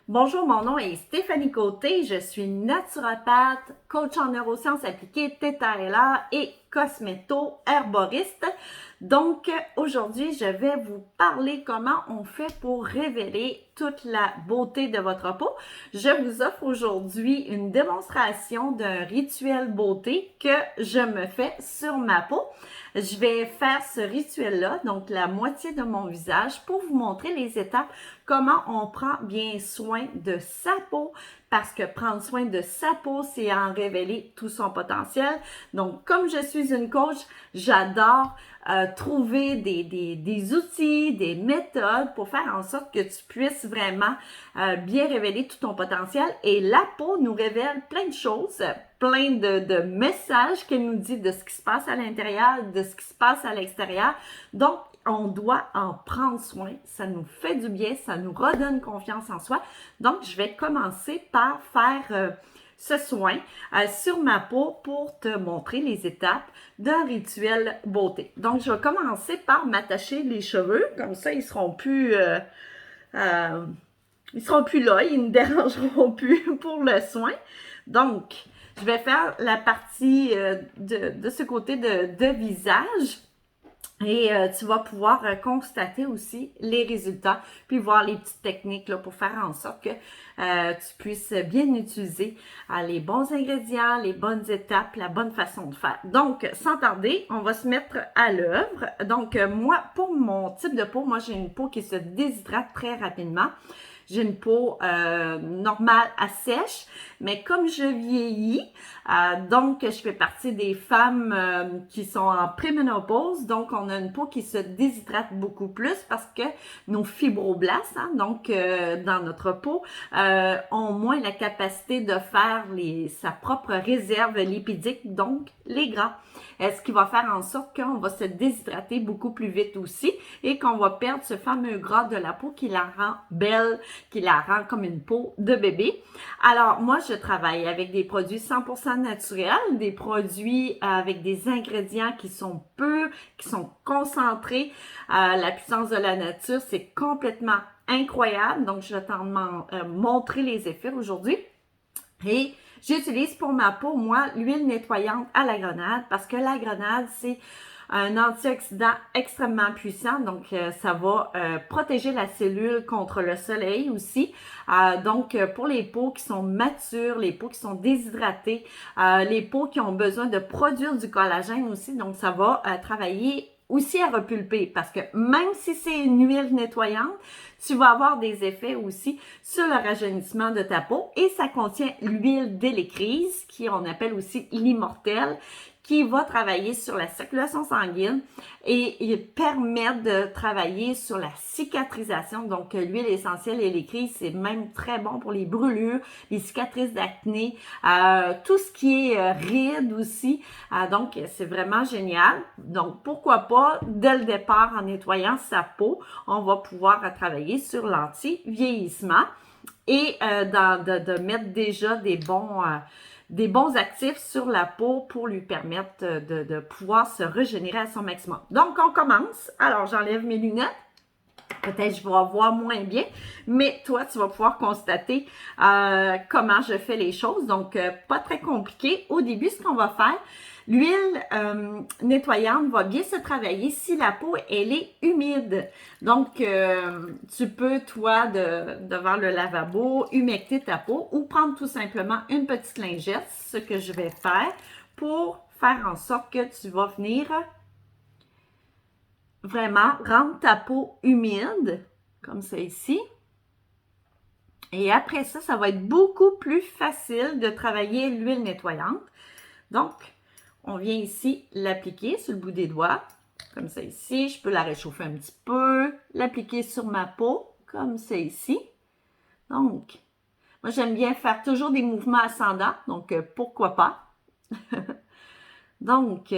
Bonjour, mon nom est Stéphanie Côté, je suis naturopathe, coach en neurosciences appliquées, Theta Healer et cosméto-herboriste. Donc, aujourd'hui, je vais vous parler comment on fait pour révéler toute la beauté de votre peau. Je vous offre aujourd'hui une démonstration d'un rituel beauté que je me fais sur ma peau. Je vais faire ce rituel-là, donc la moitié de mon visage, pour vous montrer les étapes, comment on prend bien soin de sa peau, parce que prendre soin de sa peau, c'est en révéler tout son potentiel. Donc, comme je suis une coach, j'adore trouver des outils, des méthodes pour faire en sorte que tu puisses vraiment bien révéler tout ton potentiel. Et la peau nous révèle plein de choses, plein de messages qu'elle nous dit de ce qui se passe à l'intérieur, de ce qui se passe à l'extérieur. Donc, on doit en prendre soin. Ça nous fait du bien, ça nous redonne confiance en soi. Donc, je vais commencer par faire ce soin sur ma peau pour te montrer les étapes d'un rituel beauté. Donc, je vais commencer par m'attacher les cheveux. Comme ça, ils seront plus là, ils ne dérangeront plus pour le soin. Donc, je vais faire la partie de ce côté de visage. Et tu vas pouvoir constater aussi les résultats, puis voir les petites techniques là, pour faire en sorte que tu puisses bien utiliser les bons ingrédients, les bonnes étapes, la bonne façon de faire. Donc, sans tarder, on va se mettre à l'œuvre. Donc, moi, pour mon type de peau, moi, j'ai une peau qui se déshydrate très rapidement. J'ai une peau normale à sèche, mais comme je vieillis, donc je fais partie des femmes qui sont en préménopause, donc on a une peau qui se déshydrate beaucoup plus parce que nos fibroblastes, donc dans notre peau, ont moins la capacité de faire sa propre réserve lipidique, donc les gras. Ce qui va faire en sorte qu'on va se déshydrater beaucoup plus vite aussi et qu'on va perdre ce fameux gras de la peau qui la rend belle, qui la rend comme une peau de bébé. Alors, moi, je travaille avec des produits 100% naturels, des produits avec des ingrédients qui sont purs, qui sont concentrés. La puissance de la nature, c'est complètement incroyable. Donc, je vais t'en montrer les effets aujourd'hui. Et j'utilise pour ma peau, moi, l'huile nettoyante à la grenade parce que la grenade, c'est un antioxydant extrêmement puissant, donc ça va protéger la cellule contre le soleil aussi. Donc, pour les peaux qui sont matures, les peaux qui sont déshydratées, les peaux qui ont besoin de produire du collagène aussi, donc ça va travailler aussi à repulper parce que même si c'est une huile nettoyante, tu vas avoir des effets aussi sur le rajeunissement de ta peau et ça contient l'huile d'élécrise qui on appelle aussi l'immortelle qui va travailler sur la circulation sanguine et permettre de travailler sur la cicatrisation. Donc, l'huile essentielle élécrise, c'est même très bon pour les brûlures, les cicatrices d'acné, tout ce qui est rides aussi. Donc, c'est vraiment génial. Donc, pourquoi pas, dès le départ, en nettoyant sa peau, on va pouvoir travailler sur l'anti-vieillissement et de mettre déjà des bons actifs sur la peau pour lui permettre de pouvoir se régénérer à son maximum. Donc, on commence. Alors, j'enlève mes lunettes. Peut-être je vais voir moins bien, mais toi, tu vas pouvoir constater comment je fais les choses. Donc, pas très compliqué. Au début, ce qu'on va faire, l'huile nettoyante va bien se travailler si la peau, elle est humide. Donc, tu peux, toi, devant le lavabo, humecter ta peau ou prendre tout simplement une petite lingette, ce que je vais faire pour faire en sorte que tu vas venir vraiment rendre ta peau humide, comme ça ici. Et après ça, ça va être beaucoup plus facile de travailler l'huile nettoyante. Donc, on vient ici l'appliquer sur le bout des doigts, comme ça ici. Je peux la réchauffer un petit peu, l'appliquer sur ma peau, comme ça ici. Donc, moi j'aime bien faire toujours des mouvements ascendants, donc pourquoi pas. Donc,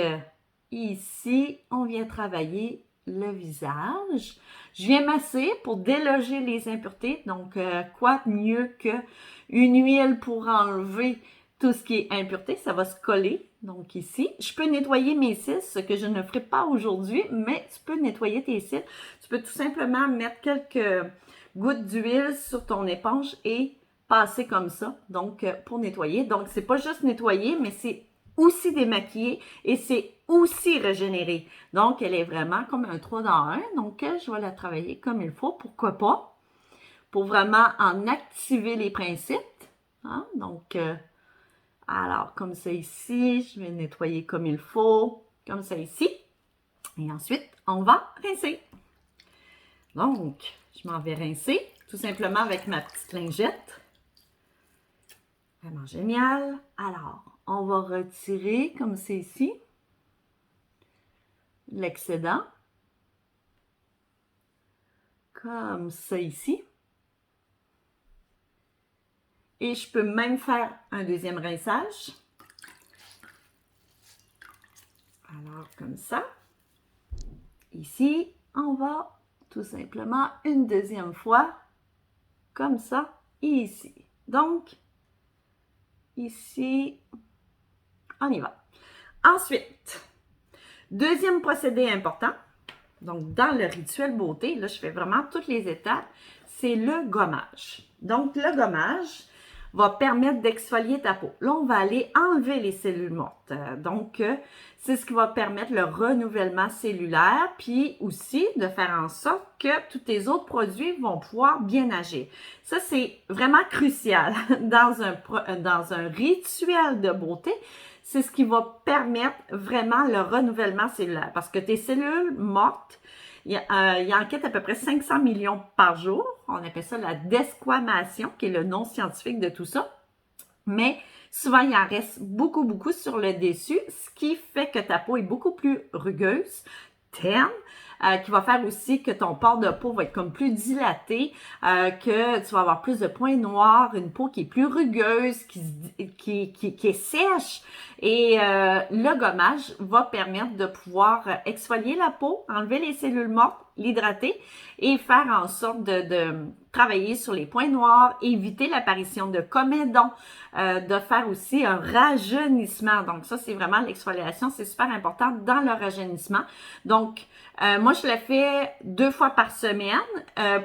ici, on vient travailler le visage. Je viens masser pour déloger les impuretés. Donc, quoi de mieux qu'une huile pour enlever tout ce qui est impureté? Ça va se coller. Donc, ici, je peux nettoyer mes cils, ce que je ne ferai pas aujourd'hui, mais tu peux nettoyer tes cils. Tu peux tout simplement mettre quelques gouttes d'huile sur ton éponge et passer comme ça, donc pour nettoyer. Donc, c'est pas juste nettoyer, mais c'est aussi démaquiller et c'est aussi régénérer. Donc, elle est vraiment comme un 3 dans 1. Donc, je vais la travailler comme il faut, pourquoi pas, pour vraiment en activer les principes. Hein? Donc, alors, comme ça ici, je vais nettoyer comme il faut, comme ça ici. Et ensuite, on va rincer. Donc, je m'en vais rincer, tout simplement avec ma petite lingette. Vraiment génial. Alors, on va retirer, comme c'est ici, l'excédent. Comme ça ici. Et je peux même faire un deuxième rinçage. Alors, comme ça. Ici, on va tout simplement une deuxième fois, comme ça, et ici. Donc, ici, on y va. Ensuite, deuxième procédé important, donc dans le rituel beauté, là, je fais vraiment toutes les étapes, c'est le gommage. Donc, le gommage va permettre d'exfolier ta peau. Là, on va aller enlever les cellules mortes. Donc, c'est ce qui va permettre le renouvellement cellulaire, puis aussi de faire en sorte que tous tes autres produits vont pouvoir bien agir. Ça, c'est vraiment crucial dans un rituel de beauté. C'est ce qui va permettre vraiment le renouvellement cellulaire. Parce que tes cellules mortes, il enquête à peu près 500 millions par jour. On appelle ça la desquamation, qui est le nom scientifique de tout ça. Mais souvent, il en reste beaucoup, beaucoup sur le dessus, ce qui fait que ta peau est beaucoup plus rugueuse, terne, qui va faire aussi que ton pore de peau va être comme plus dilaté, que tu vas avoir plus de points noirs, une peau qui est plus rugueuse, qui est sèche. Et le gommage va permettre de pouvoir exfolier la peau, enlever les cellules mortes, l'hydrater et faire en sorte de travailler sur les points noirs, éviter l'apparition de comédons, de faire aussi un rajeunissement. Donc ça, c'est vraiment l'exfoliation, c'est super important dans le rajeunissement. Donc, moi, je le fais 2 fois par semaine.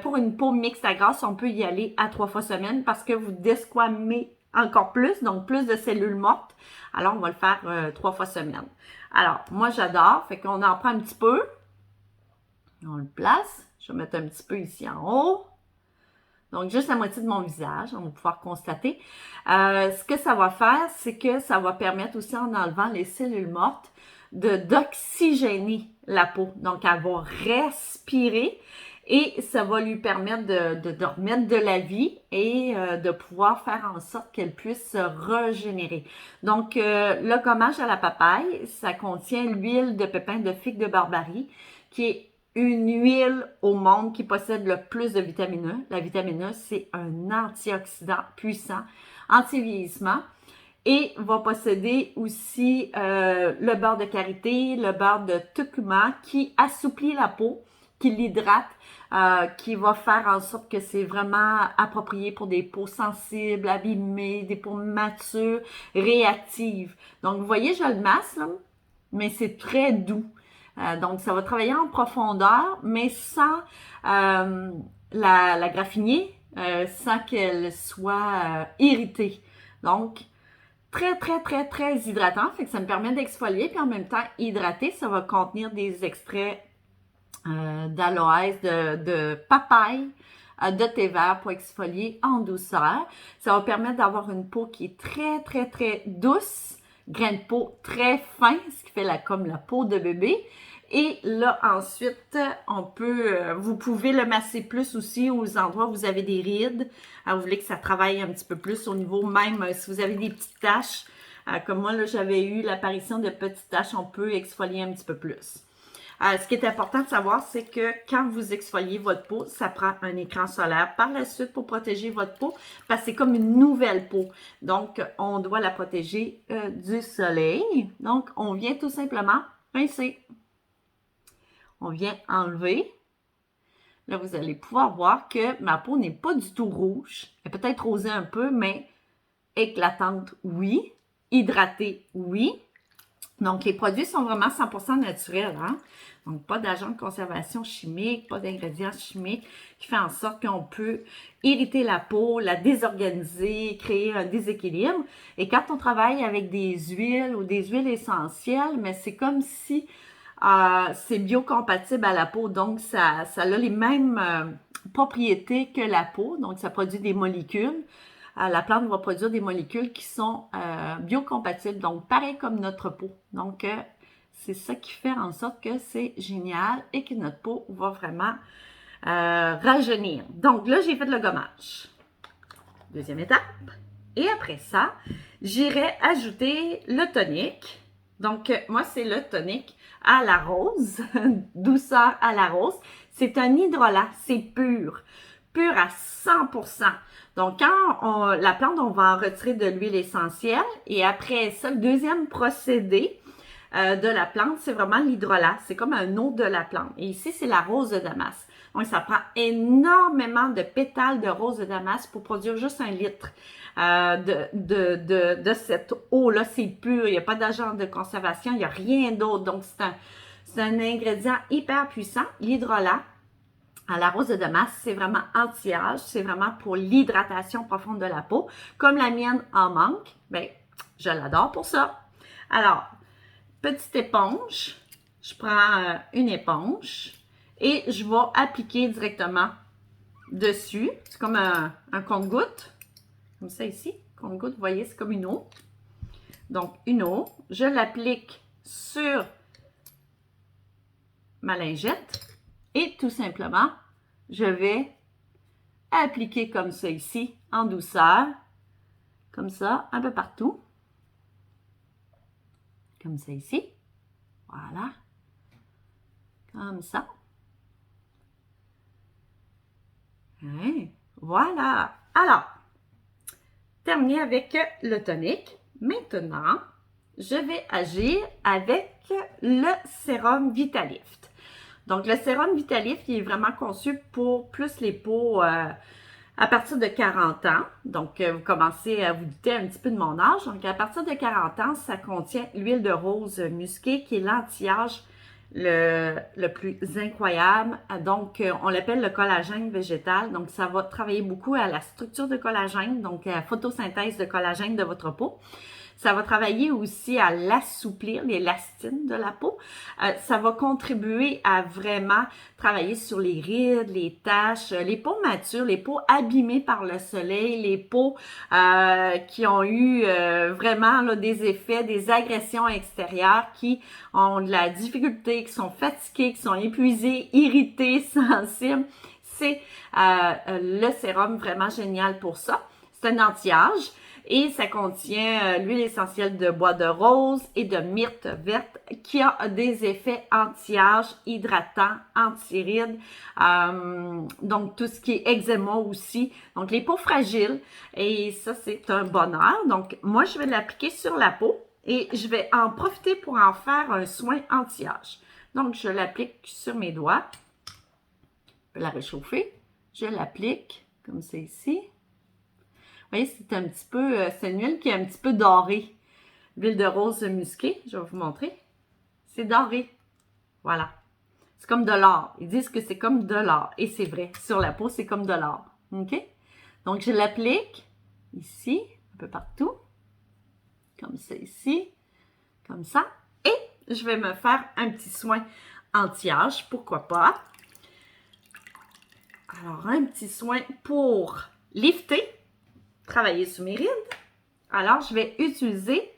Pour une peau mixte à grasse, on peut y aller à 3 fois semaine parce que vous desquamez encore plus, donc plus de cellules mortes. Alors, on va le faire 3 fois semaine. Alors, moi, j'adore. Fait qu'on en prend un petit peu. On le place. Je vais mettre un petit peu ici en haut. Donc, juste la moitié de mon visage, on va pouvoir constater. Ce que ça va faire, c'est que ça va permettre aussi, en enlevant les cellules mortes, d'oxygéner la peau. Donc, elle va respirer et ça va lui permettre de remettre de la vie et de pouvoir faire en sorte qu'elle puisse se régénérer. Donc, le gommage à la papaye, ça contient l'huile de pépins de figue de Barbarie, qui est une huile au monde qui possède le plus de vitamine E. La vitamine E, c'est un antioxydant puissant, anti-vieillissement, et va posséder aussi le beurre de karité, le beurre de curcuma qui assouplit la peau, qui l'hydrate, qui va faire en sorte que c'est vraiment approprié pour des peaux sensibles, abîmées, des peaux matures, réactives. Donc, vous voyez, je le masse, là, mais c'est très doux. Donc, ça va travailler en profondeur, mais sans la graffiner, sans qu'elle soit irritée. Donc, très, très, très, très hydratant. Fait que ça me permet d'exfolier, puis en même temps, hydrater. Ça va contenir des extraits d'aloès, de papaye, de thé vert pour exfolier en douceur. Ça va permettre d'avoir une peau qui est très, très, très douce, grain de peau très fin, ce qui fait comme la peau de bébé. Et là, ensuite, vous pouvez le masser plus aussi aux endroits où vous avez des rides. Vous voulez que ça travaille un petit peu plus au niveau, même si vous avez des petites taches. Comme moi, là, j'avais eu l'apparition de petites taches, on peut exfolier un petit peu plus. Ce qui est important de savoir, c'est que quand vous exfoliez votre peau, ça prend un écran solaire par la suite pour protéger votre peau, parce que c'est comme une nouvelle peau. Donc, on doit la protéger du soleil. Donc, on vient tout simplement pincer. On vient enlever. Là, vous allez pouvoir voir que ma peau n'est pas du tout rouge. Elle est peut-être rosée un peu, mais éclatante, oui. Hydratée, oui. Donc, les produits sont vraiment 100% naturels. Hein? Donc, pas d'agent de conservation chimique, pas d'ingrédients chimiques qui fait en sorte qu'on peut irriter la peau, la désorganiser, créer un déséquilibre. Et quand on travaille avec des huiles ou des huiles essentielles, mais c'est comme si c'est biocompatible à la peau. Donc, ça a les mêmes propriétés que la peau. Donc, ça produit des molécules. La plante va produire des molécules qui sont biocompatibles, donc pareil comme notre peau. Donc, c'est ça qui fait en sorte que c'est génial et que notre peau va vraiment rajeunir. Donc, là, j'ai fait le gommage. Deuxième étape. Et après ça, j'irai ajouter le tonique. Donc, moi, c'est le tonique à la rose, douceur à la rose. C'est un hydrolat, c'est pur à 100%. Donc, quand la plante, on va en retirer de l'huile essentielle. Et après ça, le deuxième procédé de la plante, c'est vraiment l'hydrolat. C'est comme un eau de la plante. Et ici, c'est la rose de Damas. Donc, ça prend énormément de pétales de rose de Damas pour produire juste 1 litre de cette eau-là. C'est pur, il n'y a pas d'agent de conservation, il n'y a rien d'autre. Donc, c'est un ingrédient hyper puissant, l'hydrolat. À la rose de Damas, c'est vraiment anti-âge, c'est vraiment pour l'hydratation profonde de la peau. Comme la mienne en manque, ben, je l'adore pour ça. Alors, petite éponge, je prends une éponge et je vais appliquer directement dessus. C'est comme un compte-gouttes, comme ça ici. Compte-gouttes, vous voyez, c'est comme une eau. Donc, une eau, je l'applique sur ma lingette. Et tout simplement, je vais appliquer comme ça ici, en douceur, comme ça, un peu partout. Comme ça ici. Voilà. Comme ça. Hein? Voilà. Alors, terminé avec le tonique. Maintenant, je vais agir avec le sérum Vitalift. Donc, le sérum Vitalift, il est vraiment conçu pour plus les peaux à partir de 40 ans. Donc, vous commencez à vous douter un petit peu de mon âge. Donc, à partir de 40 ans, ça contient l'huile de rose musquée qui est l'anti-âge le plus incroyable. Donc, on l'appelle le collagène végétal. Donc, ça va travailler beaucoup à la structure de collagène, donc à la photosynthèse de collagène de votre peau. Ça va travailler aussi à l'assouplir, l'élastine de la peau. Ça va contribuer à vraiment travailler sur les rides, les taches, les peaux matures, les peaux abîmées par le soleil, les peaux qui ont eu vraiment là, des effets, des agressions extérieures, qui ont de la difficulté, qui sont fatiguées, qui sont épuisées, irritées, sensibles. C'est le sérum vraiment génial pour ça. C'est un anti-âge. Et ça contient l'huile essentielle de bois de rose et de myrte verte qui a des effets anti-âge, hydratants, anti-rides, donc tout ce qui est eczéma aussi. Donc les peaux fragiles, et ça c'est un bonheur. Donc moi je vais l'appliquer sur la peau et je vais en profiter pour en faire un soin anti-âge. Donc je l'applique sur mes doigts, je vais la réchauffer, je l'applique comme c'est ici. Vous voyez, c'est un petit peu, c'est une huile qui est un petit peu dorée. L'huile de rose musquée, je vais vous montrer. C'est doré. Voilà. C'est comme de l'or. Ils disent que c'est comme de l'or. Et c'est vrai. Sur la peau, c'est comme de l'or. OK? Donc, je l'applique ici, un peu partout. Comme ça ici. Comme ça. Et je vais me faire un petit soin anti-âge. Pourquoi pas? Alors, un petit soin pour lifter. Travailler sur mes rides. Alors, je vais utiliser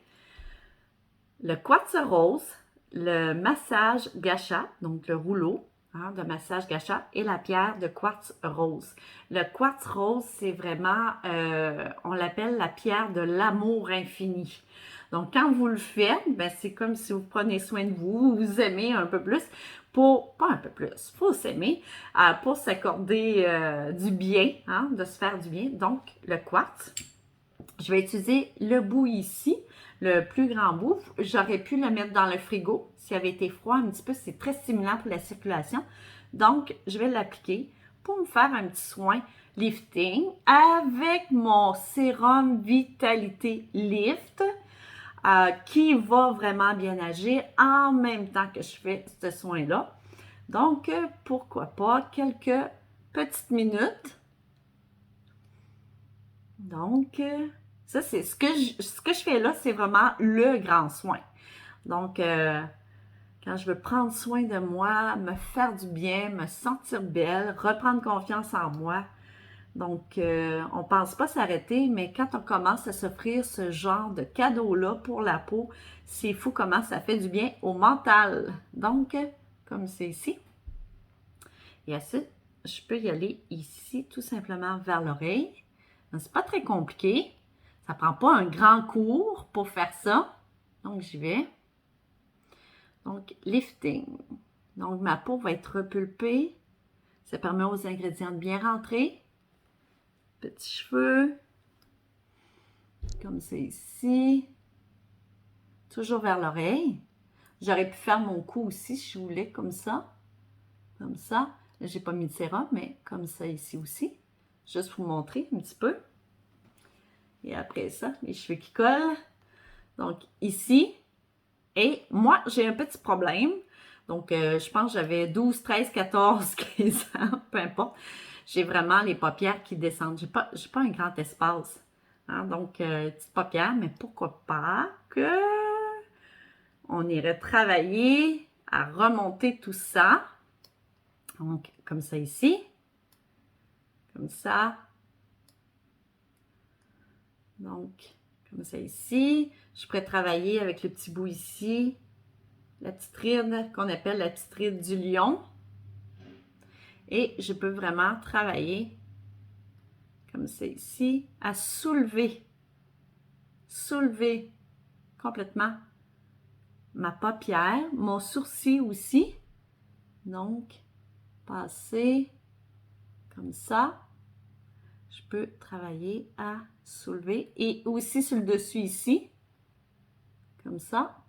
le quartz rose, le massage gacha, donc le rouleau de massage gacha et la pierre de quartz rose. Le quartz rose, c'est vraiment, on l'appelle la pierre de l'amour infini. Donc, quand vous le faites, ben, c'est comme si vous prenez soin de vous, vous aimez un peu plus, pas un peu plus, il faut s'aimer, pour s'accorder du bien, de se faire du bien. Donc, le quartz, je vais utiliser le bout ici, le plus grand bout. J'aurais pu le mettre dans le frigo s'il avait été froid un petit peu, c'est très stimulant pour la circulation. Donc, je vais l'appliquer pour me faire un petit soin lifting avec mon sérum Vitalité Lift. Qui va vraiment bien agir en même temps que je fais ce soin-là. Donc, pourquoi pas quelques petites minutes. Donc, ça, c'est ce que je fais là, c'est vraiment le grand soin. Donc, quand je veux prendre soin de moi, me faire du bien, me sentir belle, reprendre confiance en moi. Donc, on ne pense pas s'arrêter, mais quand on commence à s'offrir ce genre de cadeau-là pour la peau, c'est fou comment ça fait du bien au mental. Donc, comme c'est ici. Et ensuite, je peux y aller ici, tout simplement vers l'oreille. C'est pas très compliqué. Ça prend pas un grand cours pour faire ça. Donc, j'y vais. Donc, lifting. Donc, ma peau va être repulpée. Ça permet aux ingrédients de bien rentrer. Petits cheveux. Comme c'est ici. Toujours vers l'oreille. J'aurais pu faire mon cou aussi si je voulais, comme ça. Comme ça. Là, j'ai pas mis de sérum, mais comme ça ici aussi. Juste pour vous montrer un petit peu. Et après ça, les cheveux qui collent. Donc, ici. Et moi, j'ai un petit problème. Donc, je pense que j'avais 12, 13, 14, 15 ans, peu importe. J'ai vraiment les paupières qui descendent. J'ai pas un grand espace. Hein? Donc, petites paupières, mais pourquoi pas que on irait travailler à remonter tout ça. Donc, comme ça ici. Comme ça. Donc, comme ça ici. Je pourrais travailler avec le petit bout ici. La petite ride qu'on appelle la petite ride du lion. Et je peux vraiment travailler, comme c'est ici, à soulever complètement ma paupière, mon sourcil aussi. Donc, passer comme ça. Je peux travailler à soulever. Et aussi sur le dessus ici, comme ça.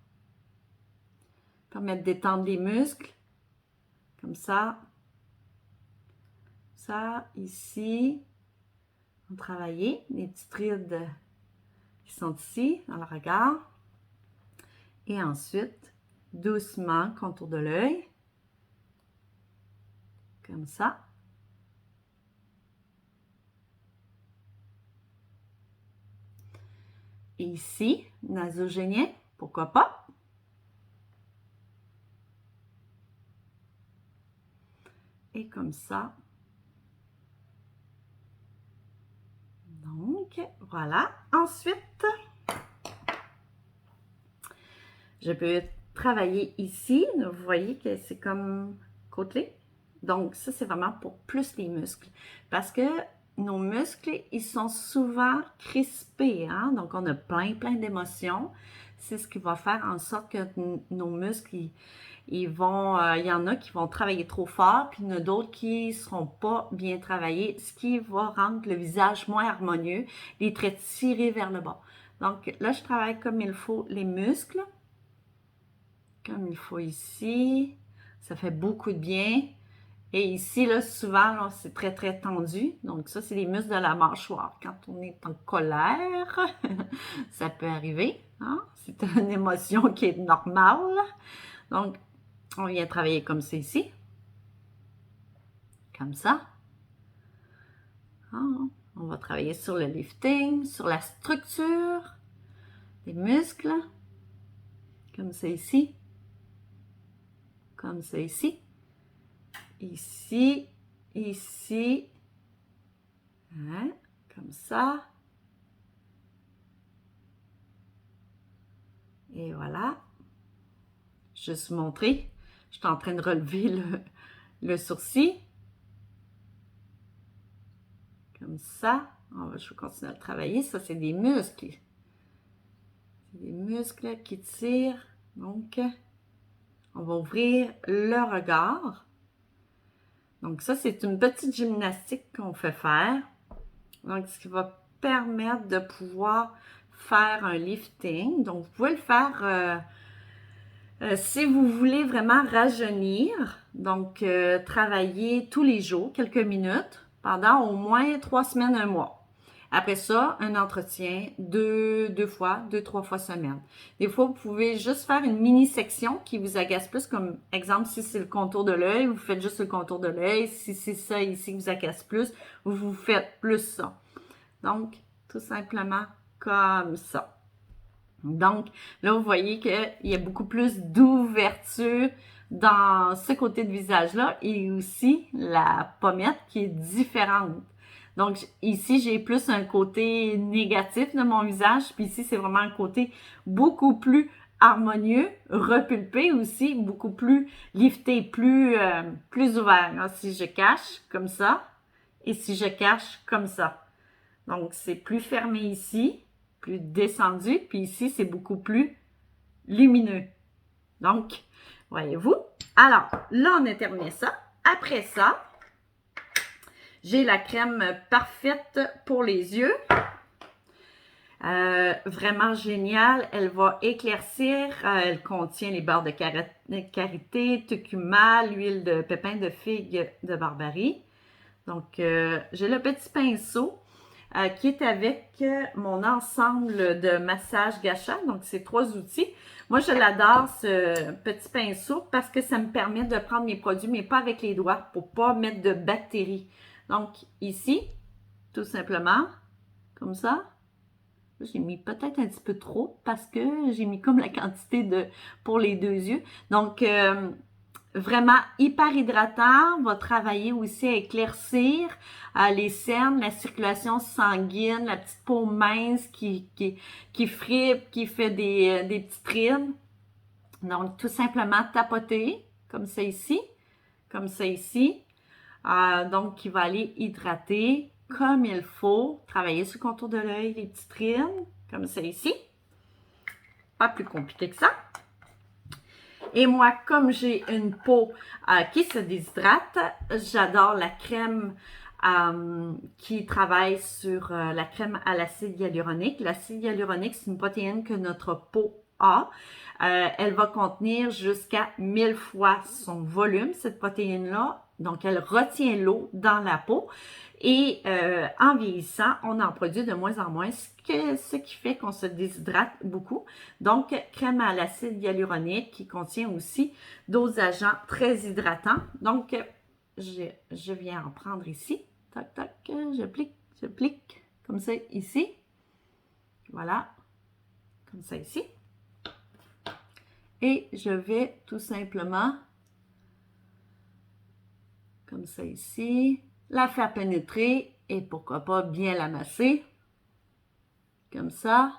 Permettre d'étendre les muscles, comme ça. Ça, ici. On va travailler les petites rides qui sont ici, dans le regard. Et ensuite, doucement, contour de l'œil. Comme ça. Et ici, nasogénien, pourquoi pas. Et comme ça. Donc, voilà. Ensuite, je peux travailler ici. Vous voyez que c'est comme côtelé. Donc, ça, c'est vraiment pour plus les muscles. Parce que nos muscles, ils sont souvent crispés. Hein? Donc, on a plein d'émotions. C'est ce qui va faire en sorte que nos muscles, il y en a qui vont travailler trop fort, puis il y en a d'autres qui ne seront pas bien travaillés, ce qui va rendre le visage moins harmonieux, les traits tirés vers le bas. Donc, là, je travaille comme il faut les muscles. Comme il faut ici. Ça fait beaucoup de bien. Et ici, là, souvent, c'est très tendu. Donc, ça, c'est les muscles de la mâchoire. Quand on est en colère, ça peut arriver. Hein? C'est une émotion qui est normale. Donc, on vient travailler comme ça ici. Comme ça. Hein? On va travailler sur le lifting, sur la structure des muscles. Comme ça ici. Comme ça ici. Ici, ici, hein, comme ça. Et voilà. Juste montrer. Je suis en train de relever le sourcil. Comme ça. Je vais continuer à le travailler. Ça, c'est des muscles. C'est des muscles qui tirent. Donc, on va ouvrir le regard. Donc, ça, c'est une petite gymnastique qu'on fait faire. Donc, ce qui va permettre de pouvoir faire un lifting. Donc, vous pouvez le faire si vous voulez vraiment rajeunir. Donc, travailler tous les jours, quelques minutes, pendant au moins 3 semaines, un mois. Après ça, un entretien deux, trois fois semaine. Des fois, vous pouvez juste faire une mini-section qui vous agace plus, comme exemple, si c'est le contour de l'œil, vous faites juste le contour de l'œil. Si c'est ça ici qui vous agace plus, vous faites plus ça. Donc, tout simplement comme ça. Donc, là, vous voyez qu'il y a beaucoup plus d'ouverture dans ce côté de visage-là et aussi la pommette qui est différente. Donc, ici, j'ai plus un côté négatif de mon visage, puis ici, c'est vraiment un côté beaucoup plus harmonieux, repulpé aussi, beaucoup plus lifté, plus ouvert. Alors, si je cache comme ça, et si je cache comme ça. Donc, c'est plus fermé ici, plus descendu, puis ici, c'est beaucoup plus lumineux. Donc, voyez-vous? Alors, là, on a terminé ça. Après ça, j'ai la crème parfaite pour les yeux. Vraiment géniale. Elle va éclaircir. Elle contient les beurres de karité, curcuma, l'huile de pépins de figue de Barbarie. Donc, j'ai le petit pinceau qui est avec mon ensemble de massage gacha. Donc, c'est 3 outils. Moi, je l'adore, ce petit pinceau, parce que ça me permet de prendre mes produits, mais pas avec les doigts, pour pas mettre de bactéries. Donc, ici, tout simplement, comme ça. J'ai mis peut-être un petit peu trop, parce que j'ai mis comme la quantité pour les 2 yeux. Donc, vraiment hyper hydratant, va travailler aussi à éclaircir les cernes, la circulation sanguine, la petite peau mince qui frippe, qui fait des petites rides. Donc, tout simplement tapoter, comme ça ici, comme ça ici. Donc, qui va aller hydrater comme il faut, travailler sur le contour de l'œil, les petites rides, comme ça ici. Pas plus compliqué que ça. Et moi, comme j'ai une peau qui se déshydrate, j'adore la crème qui travaille sur la crème à l'acide hyaluronique. L'acide hyaluronique, c'est une protéine que notre peau a. Elle va contenir jusqu'à 1000 fois son volume, cette protéine-là. Donc, elle retient l'eau dans la peau. Et en vieillissant, on en produit de moins en moins, ce qui fait qu'on se déshydrate beaucoup. Donc, crème à l'acide hyaluronique qui contient aussi d'autres agents très hydratants. Donc, je viens en prendre ici. Tac, tac, je plique, comme ça ici. Voilà, comme ça ici. Et je vais tout simplement, comme ça ici, la faire pénétrer et pourquoi pas bien la masser, comme ça.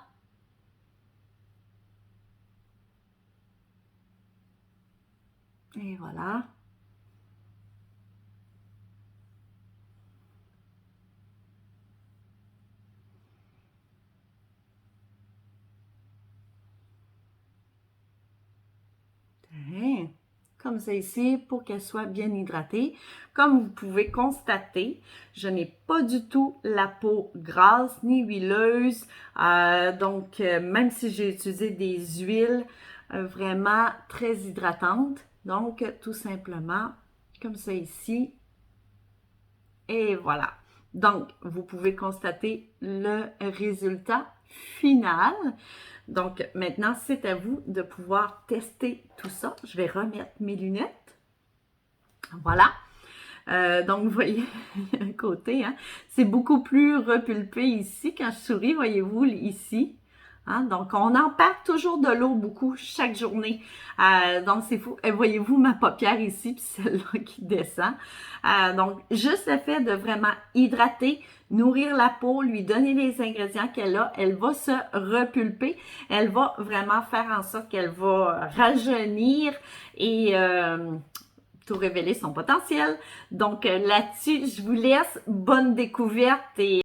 Et voilà. Comme ça ici, pour qu'elle soit bien hydratée. Comme vous pouvez constater, je n'ai pas du tout la peau grasse ni huileuse. Donc, même si j'ai utilisé des huiles vraiment très hydratantes. Donc, tout simplement, comme ça ici. Et voilà. Donc, vous pouvez constater le résultat final. Donc, maintenant, c'est à vous de pouvoir tester tout ça. Je vais remettre mes lunettes. Voilà. Donc, vous voyez, un côté, hein, c'est beaucoup plus repulpé ici. Quand je souris, voyez-vous, ici. Hein, donc, on en perd toujours de l'eau beaucoup chaque journée. Donc, c'est fou. Et voyez-vous ma paupière ici, puis celle-là qui descend. Donc, juste le fait de vraiment hydrater, nourrir la peau, lui donner les ingrédients qu'elle a, elle va se repulper. Elle va vraiment faire en sorte qu'elle va rajeunir et tout révéler son potentiel. Donc, là-dessus, je vous laisse. Bonne découverte et